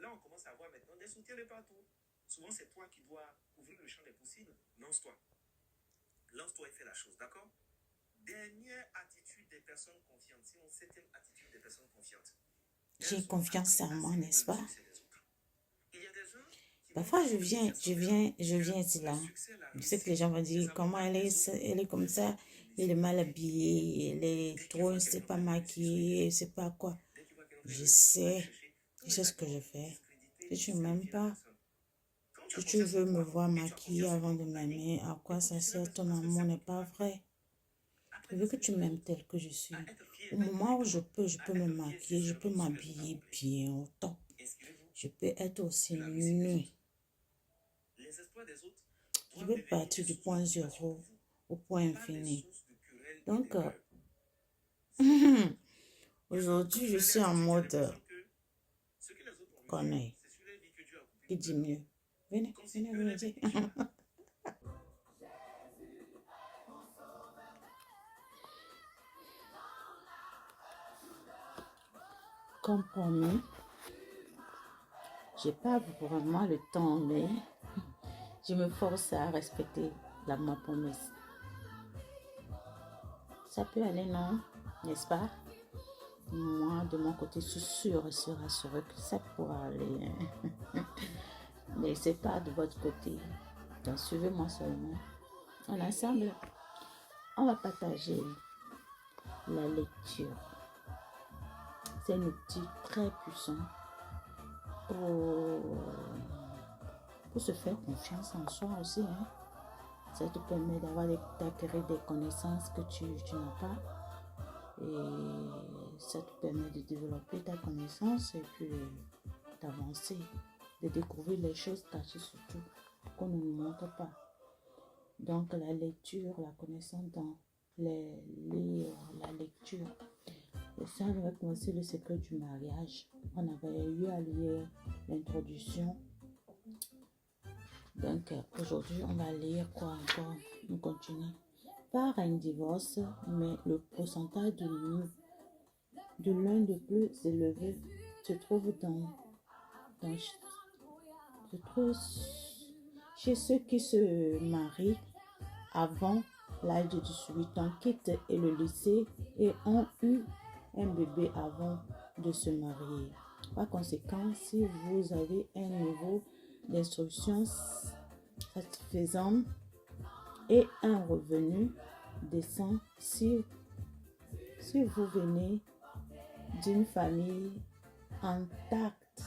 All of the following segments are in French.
là, on commence à voir maintenant des soutiens de partout. Souvent, c'est toi qui dois ouvrir le champ des possibles. Lance-toi. Lance-toi et fais la chose, d'accord? Dernière attitude des personnes confiantes. Sinon, septième attitude des personnes confiantes. J'ai confiance en moi, n'est-ce pas? Il y a des gens qui Parfois, je viens ici là. Je sais que les gens vont dire comment elle est comme ça, elle est mal habillée, elle est trop, elle ne pas maquillée, elle ne sait pas quoi. Je sais ce que je fais. Si tu ne m'aimes pas, si tu veux me voir maquillée avant de m'aimer, à quoi ça sert? Ton amour n'est pas vrai. Je veux que tu m'aimes tel que je suis. Au moment où je peux me maquiller, je peux m'habiller bien au top. Je peux être aussi nue. Je vais partir du point zéro au point infini. Donc, aujourd'hui, je suis en mode connaît. Qui dit mieux? Venez dire. Comme promis, j'ai pas vraiment le temps, mais je me force à respecter ma promesse. Ça peut aller, non? N'est-ce pas? Moi, de mon côté, je suis sûre et rassurée que ça pourra aller. Mais c'est pas de votre côté. Donc, suivez-moi seulement. Ensemble, on va partager la lecture. C'est un outil très puissant pour se faire confiance en soi aussi. Hein. Ça te permet d'acquérir des connaissances que tu n'as pas. Et ça te permet de développer ta connaissance et puis d'avancer, de découvrir les choses cachées surtout qu'on ne nous montre pas. Donc la lecture, la connaissance dans les livres, la lecture. Et ça, on va commencer le secret du mariage. On avait eu à lire l'introduction. Donc aujourd'hui, on va lire quoi encore? On continue. Par un divorce, mais le pourcentage de l'un de plus élevé se trouve chez ceux qui se marient avant l'âge de 18 ans, quittent et le lycée et ont eu un bébé avant de se marier. Par conséquent, si vous avez un niveau d'instruction satisfaisant et un revenu décent, si vous venez d'une famille intacte,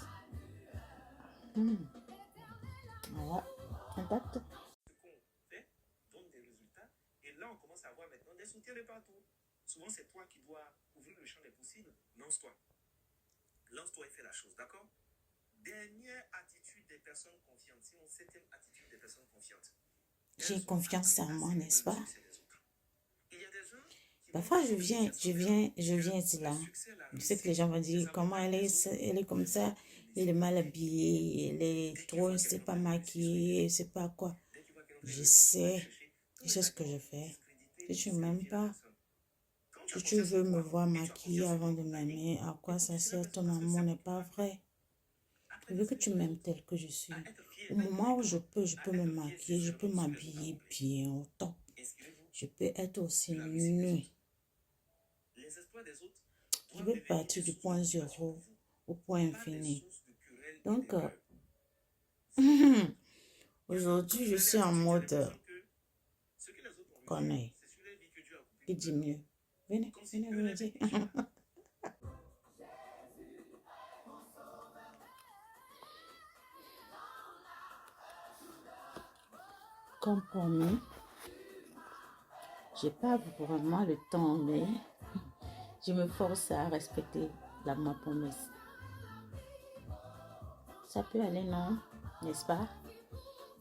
voilà, intacte. Ce qu'on fait donne des résultats. Et là, on commence à voir maintenant des soutiens de partout. Souvent, c'est toi qui dois ouvrir le champ des possibles. Lance-toi. Lance-toi et fais la chose, d'accord? Dernière attitude des personnes confiantes. Sinon, septième attitude des personnes confiantes. J'ai confiance en moi, n'est-ce pas? Il y a des gens qui Parfois, je viens ici là. Je sais que les gens vont dire comment elle est comme ça, elle est mal habillée, elle est trop, elle ne sait pas maquillée, elle ne sait pas quoi. Je sais ce que je fais. Si tu ne m'aimes pas, si tu veux me voir maquillée avant de m'aimer, à quoi ça sert? Ton amour n'est pas vrai. Je veux que tu m'aimes tel que je suis. Au moment où je peux me maquiller, je peux m'habiller bien au top. Je peux être aussi nue. Je vais partir du point zéro au point infini. Donc, aujourd'hui, je suis en mode connaît. Qui dit mieux? Venez dire. Comme promis, j'ai pas vraiment le temps, mais je me force à respecter ma promesse. Ça peut aller, non? N'est-ce pas?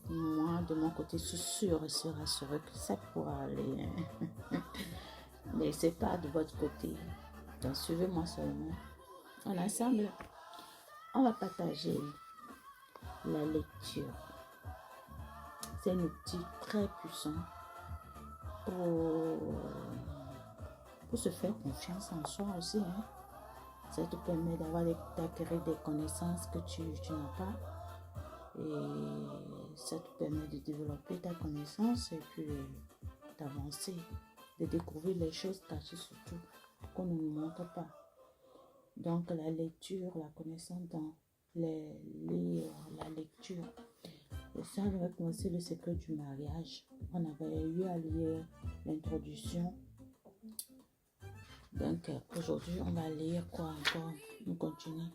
Moi, de mon côté, je suis sûre et rassurée que ça pourra aller. Mais c'est pas de votre côté. Donc, suivez-moi seulement. Ensemble, on va partager la lecture. C'est un outil très puissant pour se faire confiance en soi aussi. Hein. Ça te permet d'acquérir des connaissances que tu n'as pas. Et ça te permet de développer ta connaissance et puis d'avancer, de découvrir les choses cachées surtout qu'on ne nous montre pas. Donc la lecture, la connaissance dans les livres, la lecture. Et ça, on avait commencé le secret du mariage. On avait eu à lire l'introduction. Donc aujourd'hui, on va lire quoi encore? On continue.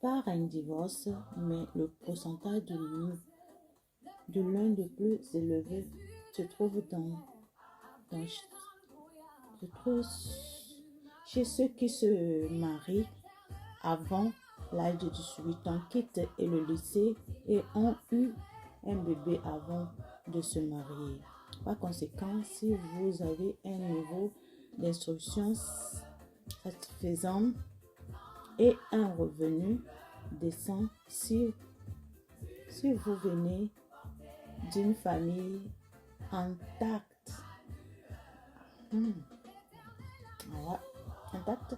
Par un divorce, mais le pourcentage de l'un de plus élevé se trouve chez ceux qui se marient avant l'âge de 18 ans, quittent et le lycée et ont eu un bébé avant de se marier. Par conséquent, si vous avez un niveau d'instruction satisfaisant et un revenu décent, si vous venez d'une famille intacte, intacte,